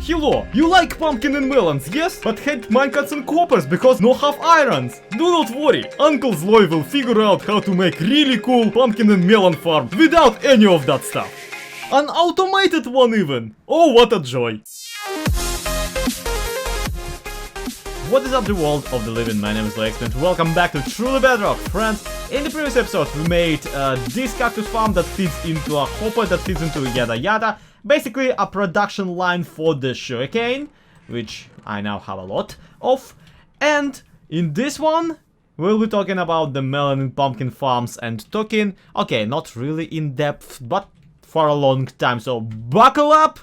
Hello, you like pumpkin and melons, yes? But hate minecarts and coppers because no have irons. Do not worry, Uncle Zloy will figure out how to make really cool pumpkin and melon farm without any of that stuff. An automated one even. Oh, what a joy. What is up, the world of the living? My name is LaxMint. Welcome back to Truly Bedrock, friends. In the previous episode we made this cactus farm that feeds into a hopper that feeds into yada yada. Basically a production line for the sugarcane, which I now have a lot of. And in this one we'll be talking about the melon and pumpkin farms and talking, okay, not really in depth, but for a long time. So buckle up,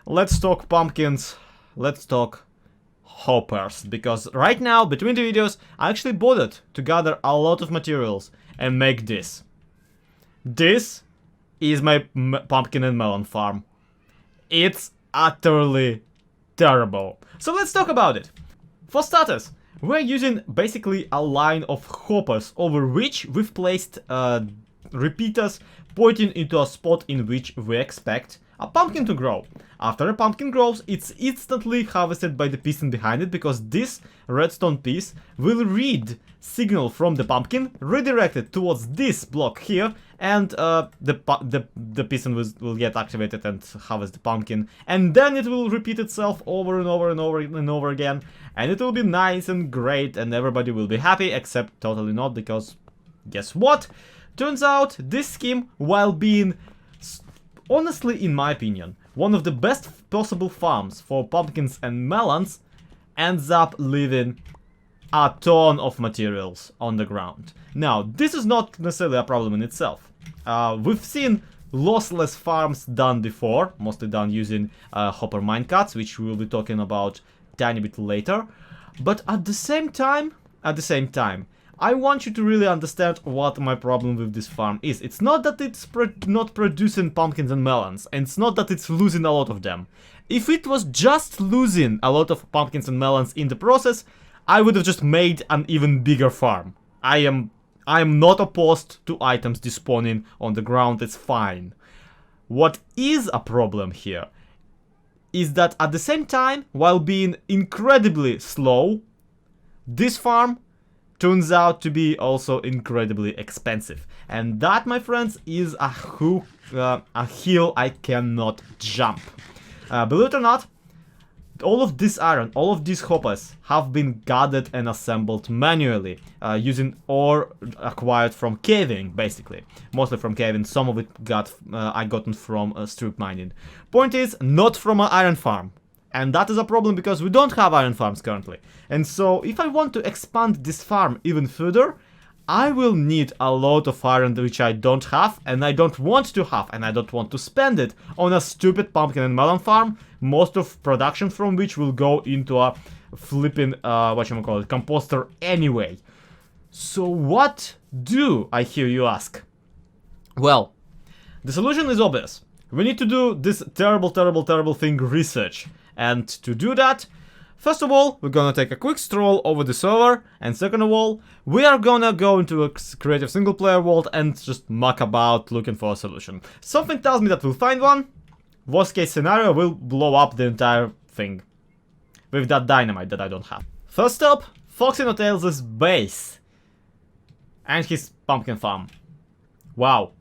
let's talk pumpkins, let's talk hoppers, because right now between the videos I actually bothered to gather a lot of materials and make this. This is my pumpkin and melon farm. It's utterly terrible. So let's talk about it. For starters, we're using basically a line of hoppers over which we've placed repeaters pointing into a spot in which we expect a pumpkin to grow. After a pumpkin grows, it's instantly harvested by the piston behind it, because this redstone piece will read signal from the pumpkin, redirect it towards this block here, and the piston will get activated and harvest the pumpkin, and then it will repeat itself over and over and over and over again, and it will be nice and great, and everybody will be happy, except totally not, because guess what? Turns out this scheme, while being honestly, in my opinion, one of the best possible farms for pumpkins and melons, ends up leaving a ton of materials on the ground. Now, this is not necessarily a problem in itself. We've seen lossless farms done before, mostly done using hopper minecarts, which we will be talking about a tiny bit later. But at the same time, I want you to really understand what my problem with this farm is. It's not that it's not producing pumpkins and melons, and it's not that it's losing a lot of them. If it was just losing a lot of pumpkins and melons in the process, I would have just made an even bigger farm. I am not opposed to items despawning on the ground, it's fine. What is a problem here is that at the same time, while being incredibly slow, this farm turns out to be also incredibly expensive. And that, my friends, is a hill I cannot jump. Believe it or not, all of this iron, all of these hoppers have been gathered and assembled manually, using ore acquired from caving, basically. Mostly from caving, some of it I gotten from strip mining. Point is, not from an iron farm. And that is a problem because we don't have iron farms currently. And so if I want to expand this farm even further, I will need a lot of iron which I don't have, and I don't want to have, and I don't want to spend it on a stupid pumpkin and melon farm, most of production from which will go into a flipping, composter anyway. So what do, I hear you ask? Well, the solution is obvious. We need to do this terrible thing, research. And to do that, first of all, we're gonna take a quick stroll over the server, and second of all, we are gonna go into a creative single player world and just muck about looking for a solution. Something tells me that we'll find one. Worst case scenario, we'll blow up the entire thing with that dynamite that I don't have. First up, FoxyNoTail's base and his pumpkin farm. Wow,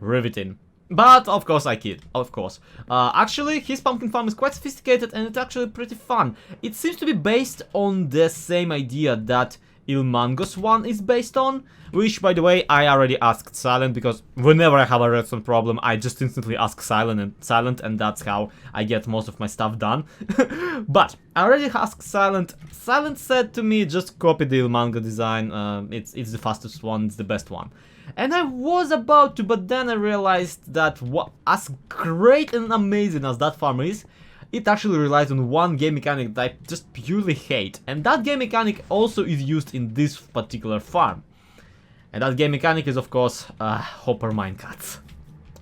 riveting. But, of course, I kid, of course. Actually, his pumpkin farm is quite sophisticated and it's actually pretty fun. It seems to be based on the same idea that Ilmango's one is based on, which, by the way, I already asked Silent, because whenever I have a redstone problem, I just instantly ask Silent, and that's how I get most of my stuff done. But I already asked Silent. Silent said to me, just copy the Ilmango design, it's the fastest one, it's the best one. And I was about to, but then I realized that as great and amazing as that farm is, it actually relies on one game mechanic that I just purely hate. And that game mechanic also is used in this particular farm. And that game mechanic is, of course, hopper minecarts.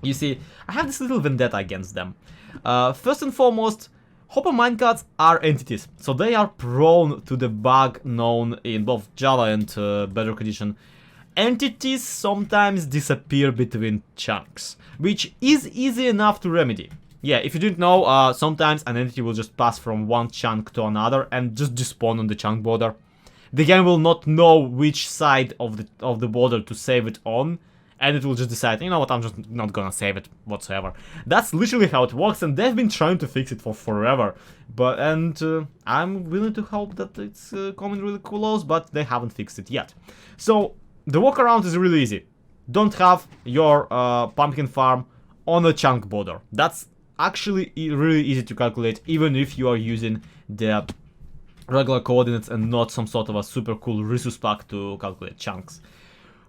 You see, I have this little vendetta against them. First and foremost, hopper minecarts are entities, so they are prone to the bug known in both Java and Bedrock Edition. Entities sometimes disappear between chunks, which is easy enough to remedy. Yeah, if you didn't know, sometimes an entity will just pass from one chunk to another and just despawn on the chunk border. The game will not know which side of the border to save it on, and it will just decide, you know what, I'm just not gonna save it whatsoever. That's literally how it works, and they've been trying to fix it for forever. But I'm willing to hope that it's coming really close, but they haven't fixed it yet. So the workaround is really easy. Don't have your pumpkin farm on a chunk border. That's actually really easy to calculate, even if you are using the regular coordinates and not some sort of a super cool resource pack to calculate chunks.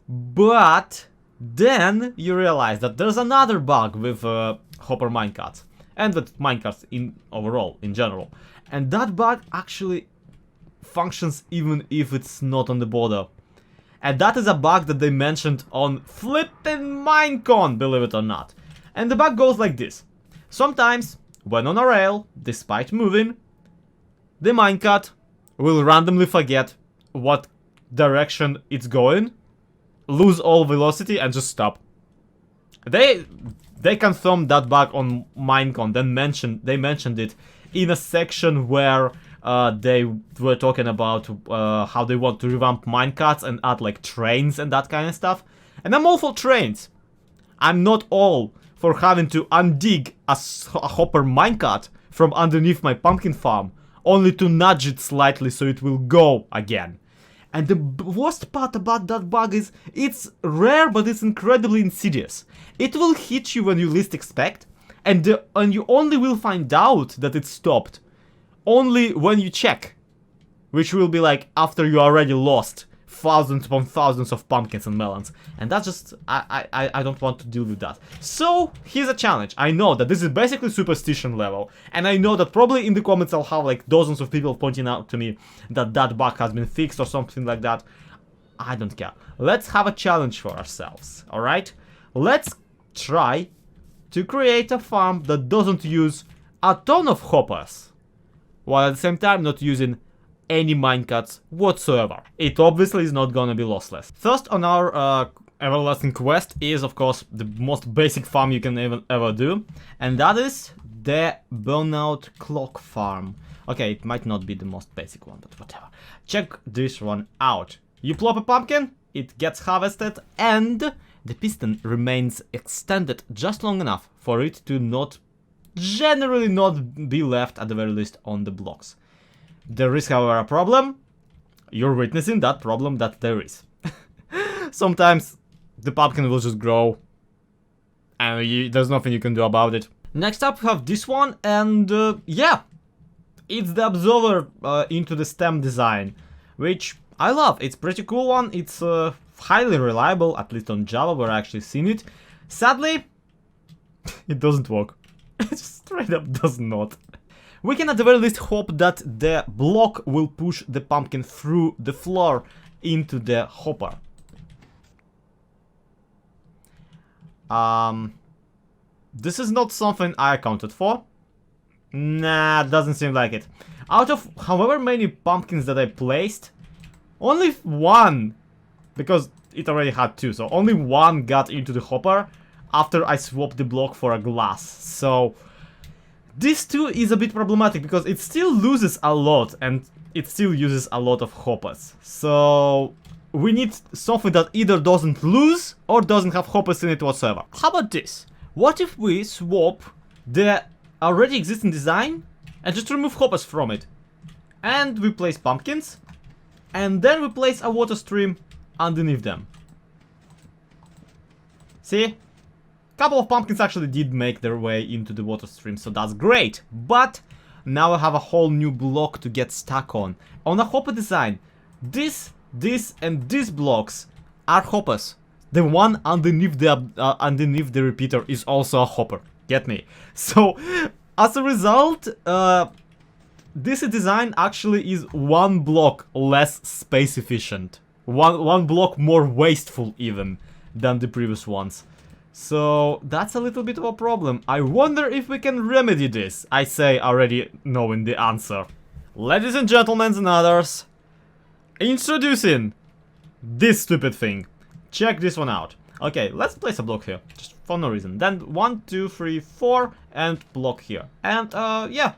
But then you realize that there's another bug with hopper minecarts, and with minecarts in overall, in general. And that bug actually functions even if it's not on the border. And that is a bug that they mentioned on flippin' Minecon, believe it or not. And the bug goes like this. Sometimes, when on a rail, despite moving, the minecart will randomly forget what direction it's going, lose all velocity, and just stop. They confirmed that bug on Minecon, they mentioned it in a section where they were talking about how they want to revamp minecarts and add like trains and that kind of stuff. And I'm all for trains. I'm not all for having to undig a hopper minecart from underneath my pumpkin farm, only to nudge it slightly so it will go again. And the worst part about that bug is, it's rare but it's incredibly insidious. It will hit you when you least expect, and you only will find out that it stopped only when you check. Which will be like after you already lost thousands upon thousands of pumpkins and melons. And that's just, I don't want to deal with that. So, here's a challenge. I know that this is basically superstition level, and I know that probably in the comments I'll have like dozens of people pointing out to me that that bug has been fixed or something like that. I don't care. Let's have a challenge for ourselves, alright? Let's try to create a farm that doesn't use a ton of hoppers, while at the same time not using any minecarts whatsoever. It obviously is not gonna be lossless. First on our everlasting quest is, of course, the most basic farm you can ever do, and that is the burnout clock farm. Okay, it might not be the most basic one, but whatever. Check this one out. You plop a pumpkin, it gets harvested, and the piston remains extended just long enough for it to generally not be left, at the very least, on the blocks. There is, however, a problem. You're witnessing that problem that there is. Sometimes the pumpkin will just grow and there's nothing you can do about it. Next up we have this one, and yeah, it's the observer into the stem design, which I love. It's a pretty cool one. It's highly reliable, at least on Java where I actually seen it. Sadly, it doesn't work. It just straight up does not. We can at the very least hope that the block will push the pumpkin through the floor into the hopper. This is not something I accounted for. Nah, doesn't seem like it. Out of however many pumpkins that I placed, only one, because it already had two, so only one got into the hopper after I swapped the block for a glass. So this too is a bit problematic because it still loses a lot and it still uses a lot of hoppers. So we need something that either doesn't lose or doesn't have hoppers in it whatsoever. How about this? What if we swap the already existing design and just remove hoppers from it? And we place pumpkins, and then we place a water stream underneath them. See? Couple of pumpkins actually did make their way into the water stream, so that's great. But now I have a whole new block to get stuck on. On a hopper design, this, and these blocks are hoppers. The one underneath the repeater is also a hopper. Get me? So, as a result, this design actually is one block less space efficient. One block more wasteful even than the previous ones. So that's a little bit of a problem. I wonder if we can remedy this. I say already knowing the answer. Ladies and gentlemen and others, introducing this stupid thing. Check this one out. Okay, let's place a block here, just for no reason. Then 1, 2, 3, 4, and block here. And yeah.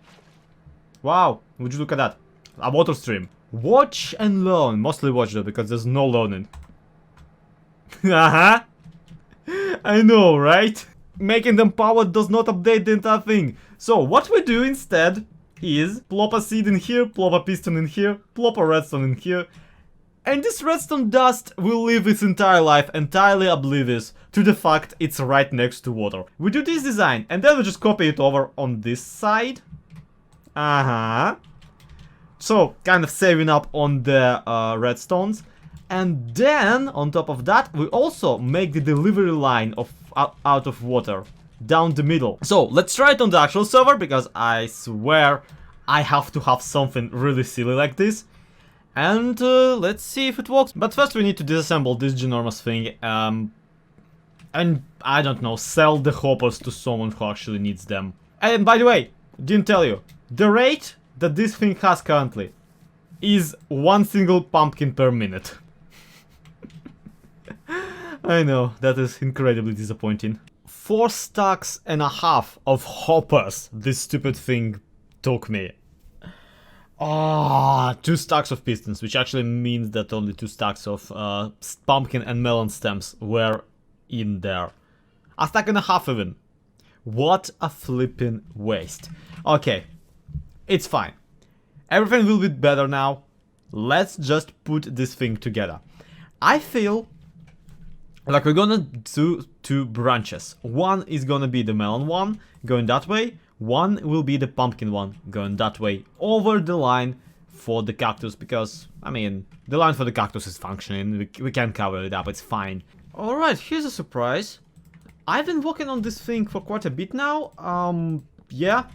Wow, would you look at that? A water stream. Watch and learn. Mostly watch though, because there's no learning. Haha. I know, right? Making them powered does not update the entire thing. So what we do instead is plop a seed in here, plop a piston in here, plop a redstone in here. And this redstone dust will live its entire life entirely oblivious to the fact it's right next to water. We do this design and then we just copy it over on this side. So, kind of saving up on the redstones. And then, on top of that, we also make the delivery line of out of water down the middle. So, let's try it on the actual server, because I swear I have to have something really silly like this. And let's see if it works. But first we need to disassemble this ginormous thing. And, I don't know, sell the hoppers to someone who actually needs them. And by the way, didn't tell you, the rate that this thing has currently is 1 single pumpkin per minute. I know, that is incredibly disappointing. 4 stacks and a half of hoppers this stupid thing took me. 2 stacks of pistons, which actually means that only 2 stacks of pumpkin and melon stems were in there. A stack and a half even. What a flipping waste. Okay, it's fine. Everything will be better now. Let's just put this thing together. I feel like we're gonna do 2 branches. One is gonna be the melon one, going that way. One will be the pumpkin one, going that way, over the line for the cactus, because, I mean, the line for the cactus is functioning, we can cover it up, it's fine. Alright, here's a surprise. I've been working on this thing for quite a bit now. Yeah,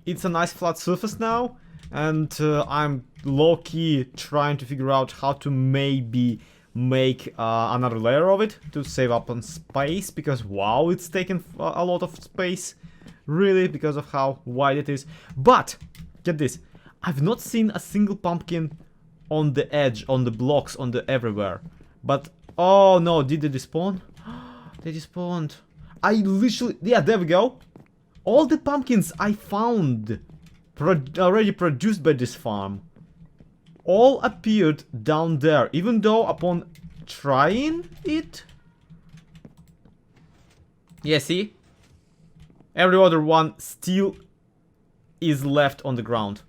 it's a nice flat surface now, and I'm low-key trying to figure out how to maybe make another layer of it to save up on space, because wow, it's taken a lot of space. Really, because of how wide it is. But, get this, I've not seen a single pumpkin on the edge, on the blocks, on the everywhere. But, oh no, did they despawn? They despawned. I literally, yeah, there we go. All the pumpkins I found already produced by this farm all appeared down there, even though upon trying it... Yeah, see? Every other one still is left on the ground.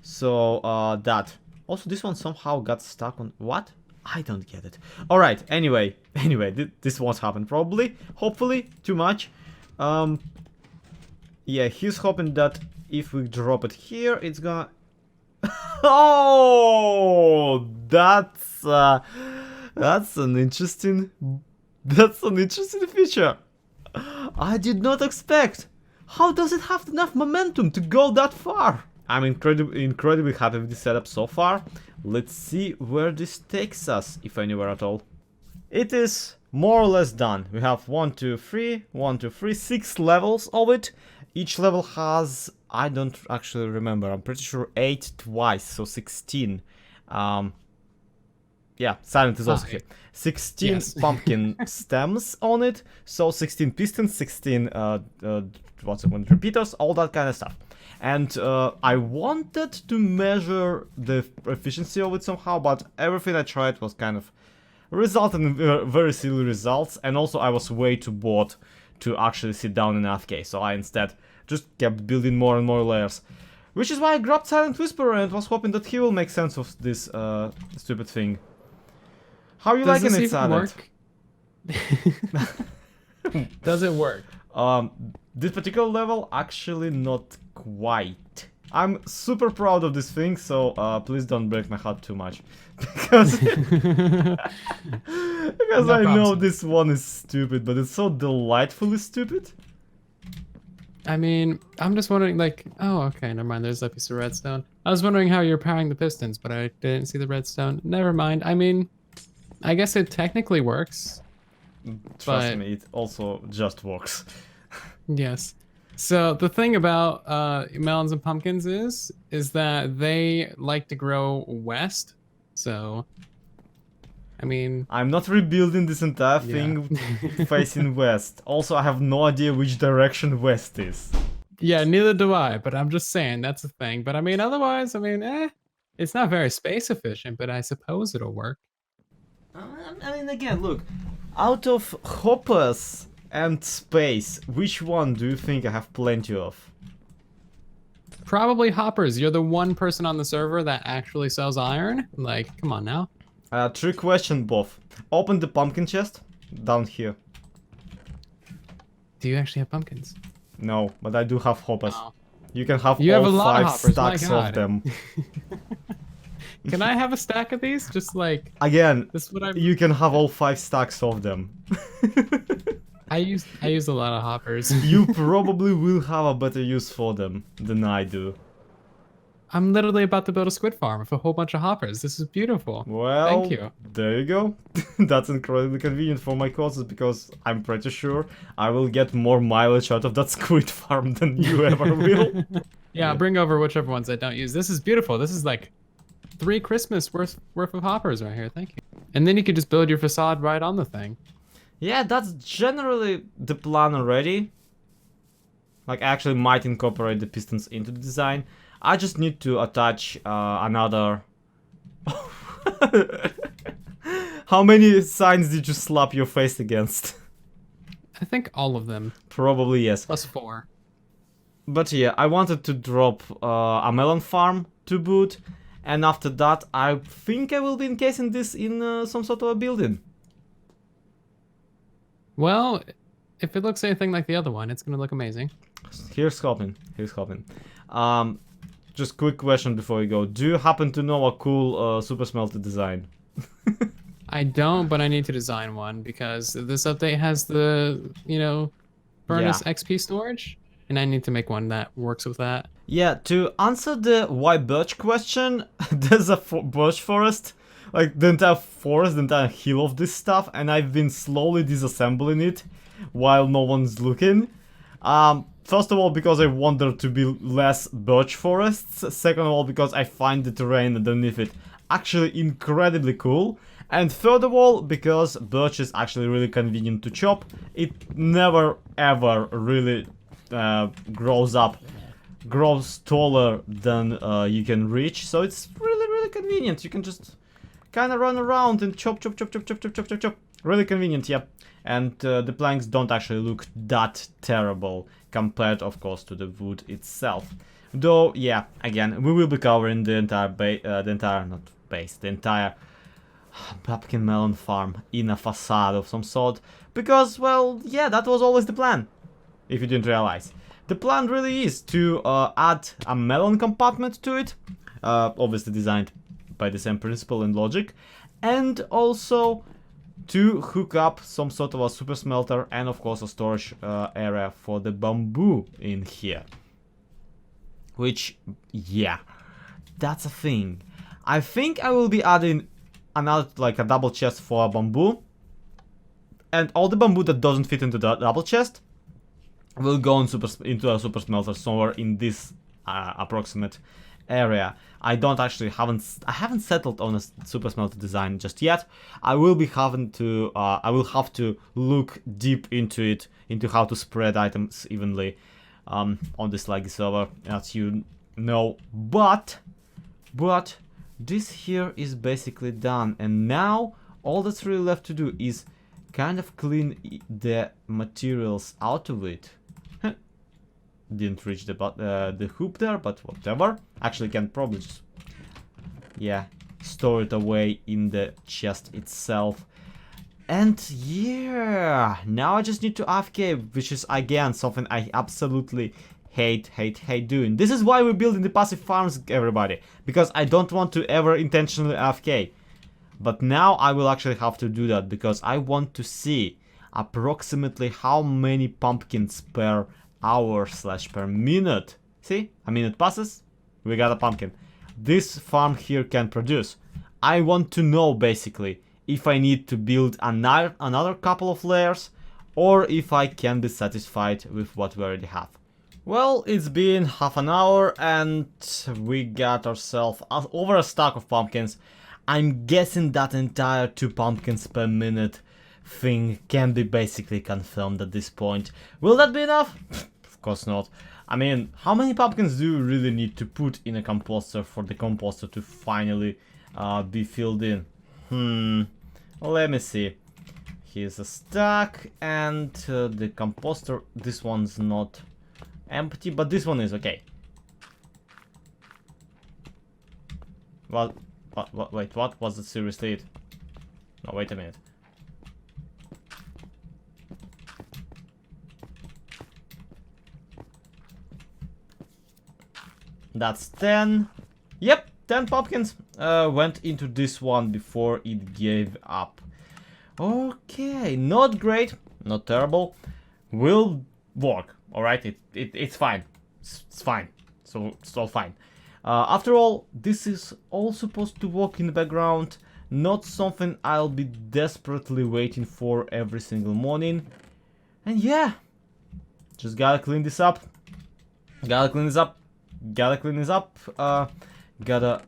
So, that. Also, this one somehow got stuck on... What? I don't get it. Alright, anyway, this won't happen probably. Hopefully, too much. Yeah, he's hoping that if we drop it here, it's gonna... Oh! That's an interesting... That's an interesting feature. I did not expect. How does it have enough momentum to go that far? I'm incredibly happy with the setup so far. Let's see where this takes us, if anywhere at all. It is more or less done. We have 1, 2, 3, 1, 2, 3, 6 levels of it. Each level has, I don't actually remember, I'm pretty sure 8 twice, so 16. Yeah, Silent is also here. 16 yes. Pumpkin stems on it, so 16 pistons, 16 repeaters, all that kind of stuff. And I wanted to measure the efficiency of it somehow, but everything I tried was kind of resulted in very silly results, and also I was way too bored to actually sit down in AFK, so I instead just kept building more and more layers. Which is why I grabbed Silent Whisperer and was hoping that he will make sense of this stupid thing. How are you liking it, Silent? Does it work? This particular level, actually not quite. I'm super proud of this thing, so please don't break my heart too much. Because, because I know this one is stupid, but it's so delightfully stupid. I mean, I'm just wondering, like, oh, okay, never mind, there's a piece of redstone. I was wondering how you're powering the pistons, but I didn't see the redstone. Never mind, I mean, I guess it technically works. Trust me, it also just works. Yes. So the thing about melons and pumpkins is that they like to grow west. So I mean, I'm not rebuilding this entire thing facing west. Also, I have no idea which direction west is. yeah, neither do I, but I'm just saying that's a thing. But I mean, otherwise, I mean, it's not very space efficient, but I suppose it'll work. I mean, again, look, out of hoppers and space, which one do you think I have plenty of? Probably hoppers. You're the one person on the server that actually sells iron. Like, come on now. Trick question, both. Open the pumpkin chest down here. Do you actually have pumpkins? No, but I do have hoppers. Oh. You can have You all have a lot of 5 hoppers, stacks my God. of them. Can I have a stack of these? Just like Again, this is what I you can have all 5 stacks of them. I use a lot of hoppers. You probably will have a better use for them than I do. I'm literally about to build a squid farm with a whole bunch of hoppers. This is beautiful. Well, thank you. There you go. That's incredibly convenient for my causes because I'm pretty sure I will get more mileage out of that squid farm than you ever will. Yeah, bring over whichever ones I don't use. This is beautiful. This is like 3 Christmas worth of hoppers right here. Thank you. And then you could just build your facade right on the thing. Yeah, that's generally the plan already. Like, I actually might incorporate the pistons into the design. I just need to attach another... How many signs did you slap your face against? I think all of them. Probably yes. Plus 4. But yeah, I wanted to drop a melon farm to boot. And after that, I think I will be encasing this in some sort of a building. Well, if it looks anything like the other one, it's gonna look amazing. Here's hoping. Here's hoping. Just quick question before we go. Do you happen to know a cool super smelter design? I don't, but I need to design one because this update has the, you know, furnace XP storage, and I need to make one that works with that. Yeah, to answer the why birch question, there's a birch forest, like the entire forest, the entire hill of this stuff, and I've been slowly disassembling it while no one's looking. First of all, because I want there to be less birch forests. Second of all, because I find the terrain underneath it actually incredibly cool. And third of all, because birch is actually really convenient to chop. It never ever really grows taller than you can reach. So it's really convenient. You can just kind of run around and chop. Really convenient, yep. And the planks don't actually look that terrible compared, of course, to the wood itself. Though, yeah, again, we will be covering the entire the entire pumpkin melon farm in a facade of some sort. Because, well, yeah, that was always the plan. If you didn't realize. The plan really is to add a melon compartment to it. Obviously designed by the same principle and logic. And also to hook up some sort of a super smelter and of course a storage area for the bamboo in here. Which, yeah, that's a thing. I think I will be adding another, like a double chest for bamboo. And all the bamboo that doesn't fit into the double chest will go into a super smelter somewhere in this approximate area. I haven't settled on a super smelter design just yet. I will have to look deep into it, into how to spread items evenly on this laggy server, as you know. But this here is basically done, and now all that's really left to do is kind of clean the materials out of it. Didn't reach the hoop there, but whatever. Actually can probably just, yeah, store it away in the chest itself. And yeah, now I just need to AFK, which is again something I absolutely hate doing. This is why we're building the passive farms, everybody, because I don't want to ever intentionally AFK. But now I will actually have to do that because I want to see approximately how many pumpkins per hour / per minute. See, a minute passes, we got a pumpkin. This farm here can produce. I want to know basically if I need to build another couple of layers or if I can be satisfied with what we already have. Well, it's been half an hour and we got ourselves over a stack of pumpkins. I'm guessing that entire 2 pumpkins per minute thing can be basically confirmed at this point. Will that be enough? Of course not. I mean, how many pumpkins do you really need to put in a composter for the composter to finally be filled in? Let me see. Here's a stack, and the composter, this one's not empty, but this one is okay. What? Wait, what? Was it seriously it? No, wait a minute. That's 10. Yep, 10 pumpkins went into this one before it gave up. Okay, not great, not terrible. Will work, alright? It's fine. It's fine. So it's all fine. After all, this is all supposed to work in the background. Not something I'll be desperately waiting for every single morning. And yeah, just gotta clean this up. Gotta clean this up. Gotta clean this up. Gotta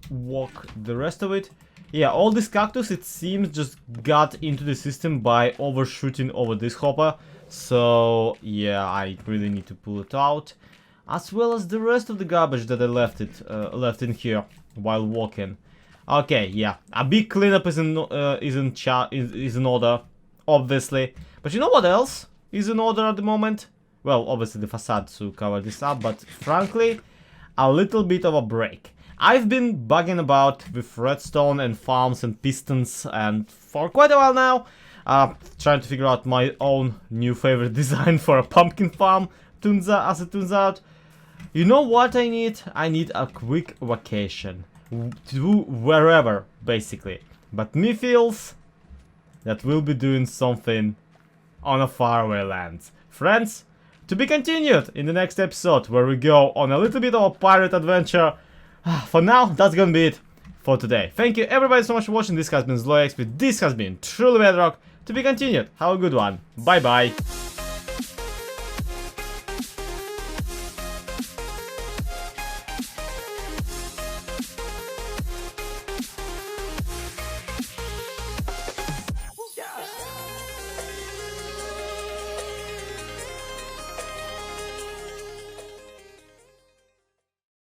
walk the rest of it. Yeah, all this cactus, it seems, just got into the system by overshooting over this hopper. So yeah, I really need to pull it out, as well as the rest of the garbage that I left in here while walking. Okay, yeah, a big cleanup is in order, obviously. But you know what else is in order at the moment? Well, obviously the facade to cover this up, but frankly, a little bit of a break. I've been bugging about with redstone and farms and pistons and for quite a while now, trying to figure out my own new favorite design for a pumpkin farm, as it turns out. You know what I need? I need a quick vacation. To wherever, basically. But me feels that we'll be doing something on a faraway land. Friends, to be continued in the next episode, where we go on a little bit of a pirate adventure. For now, that's gonna be it for today. Thank you everybody so much for watching. This has been SlackLizard. This has been Truly Bedrock. To be continued. Have a good one. Bye bye.